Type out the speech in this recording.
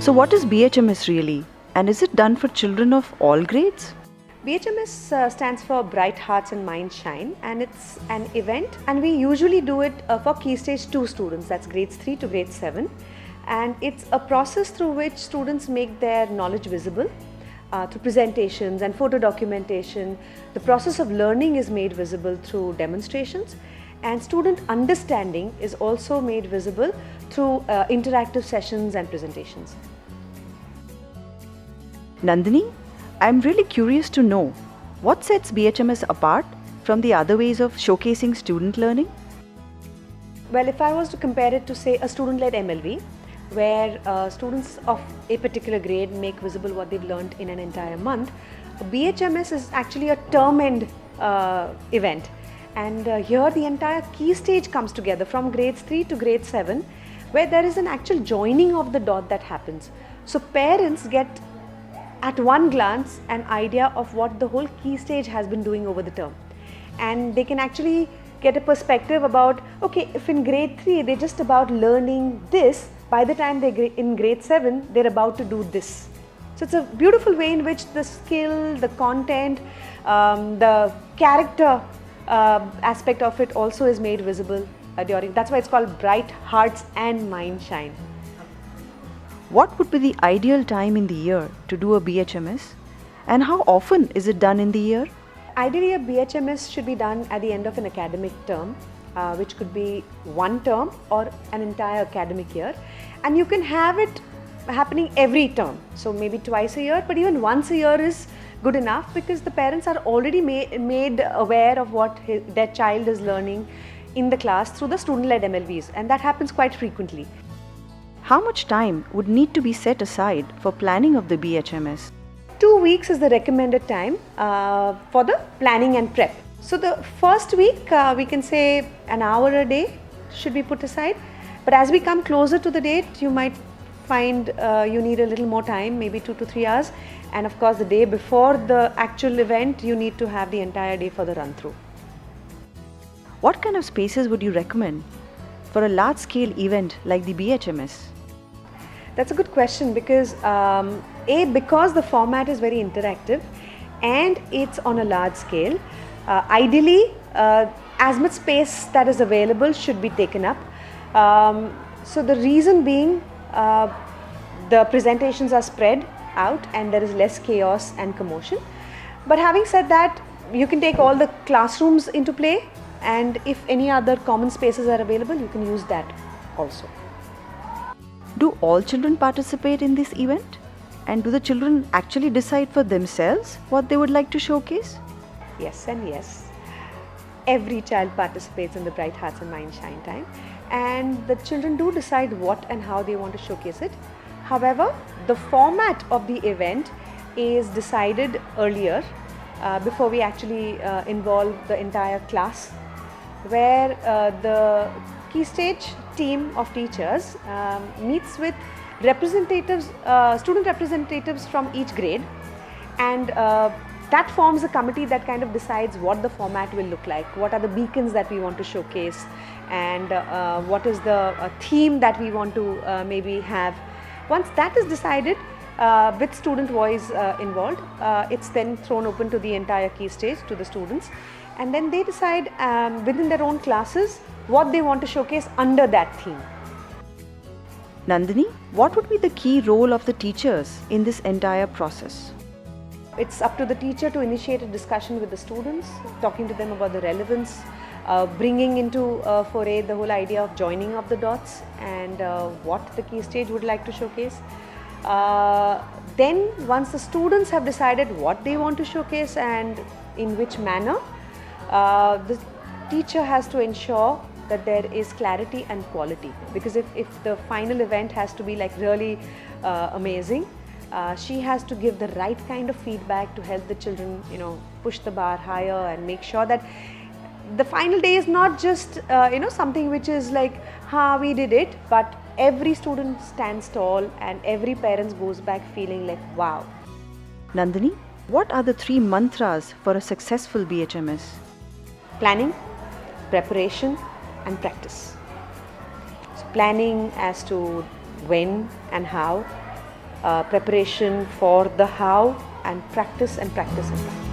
So what is BHMS really? And is it done for children of all grades? BHMS stands for Bright Hearts and Minds Shine, and it's an event, and we usually do it for Key Stage 2 students, that's grades 3 to grade 7, and it's a process through which students make their knowledge visible through presentations and photo documentation. The process of learning is made visible through demonstrations, and student understanding is also made visible through interactive sessions and presentations. Nandini, I'm really curious to know what sets BHMS apart from the other ways of showcasing student learning? Well, if I was to compare it to, say, a student-led MLV, where students of a particular grade make visible what they've learned in an entire month, BHMS is actually a term-end event. And here the entire key stage comes together from grades 3 to grade 7, where there is an actual joining of the dot that happens. So parents get at one glance an idea of what the whole key stage has been doing over the term, and they can actually get a perspective about, okay, if in grade 3 they're just about learning this, by the time they're in grade 7 they're about to do this. So it's a beautiful way in which the skill, the content, the character aspect of it also is made visible during. That's why it's called Bright Hearts and Mind Shine. What would be the ideal time in the year to do a BHMS, and how often is it done in the year? Ideally, a BHMS should be done at the end of an academic term, which could be one term or an entire academic year, and you can have it happening every term, so maybe twice a year, but even once a year is good enough, because the parents are already made aware of what their child is learning in the class through the student-led MLVs, and that happens quite frequently. How much time would need to be set aside for planning of the BHMS? 2 weeks is the recommended time for the planning and prep. So the first week, we can say an hour a day should be put aside, but as we come closer to the date, you might find you need a little more time, maybe 2 to 3 hours, and of course the day before the actual event, you need to have the entire day for the run-through. What kind of spaces would you recommend for a large-scale event like the BHMS? That's a good question, because because the format is very interactive and it's on a large scale, ideally as much space that is available should be taken up. So the reason being, the presentations are spread out and there is less chaos and commotion. But having said that, you can take all the classrooms into play, and if any other common spaces are available, you can use that also. Do all children participate in this event? And do the children actually decide for themselves what they would like to showcase? Yes and yes. Every child participates in the Bright Hearts and Mind Shine time, and the children do decide what and how they want to showcase it. However, the format of the event is decided earlier before we actually involve the entire class, where the Key Stage team of teachers meets with representatives, student representatives from each grade, and that forms a committee that kind of decides what the format will look like, what are the beacons that we want to showcase, and what is the theme that we want to maybe have. Once that is decided, with student voice involved, it's then thrown open to the entire Key Stage, to the students, and then they decide within their own classes what they want to showcase under that theme. Nandini, what would be the key role of the teachers in this entire process? It's up to the teacher to initiate a discussion with the students, talking to them about the relevance, bringing into foray the whole idea of joining of the dots and what the Key Stage would like to showcase. Then once the students have decided what they want to showcase and in which manner, the teacher has to ensure that there is clarity and quality, because if the final event has to be like really amazing, she has to give the right kind of feedback to help the children, push the bar higher and make sure that the final day is not just something which is like, we did it, but every student stands tall and every parent goes back feeling like, wow. Nandini, what are the 3 mantras for a successful BHMS? Planning, preparation and practice. So planning as to when and how, preparation for the how, and practice and practice and practice.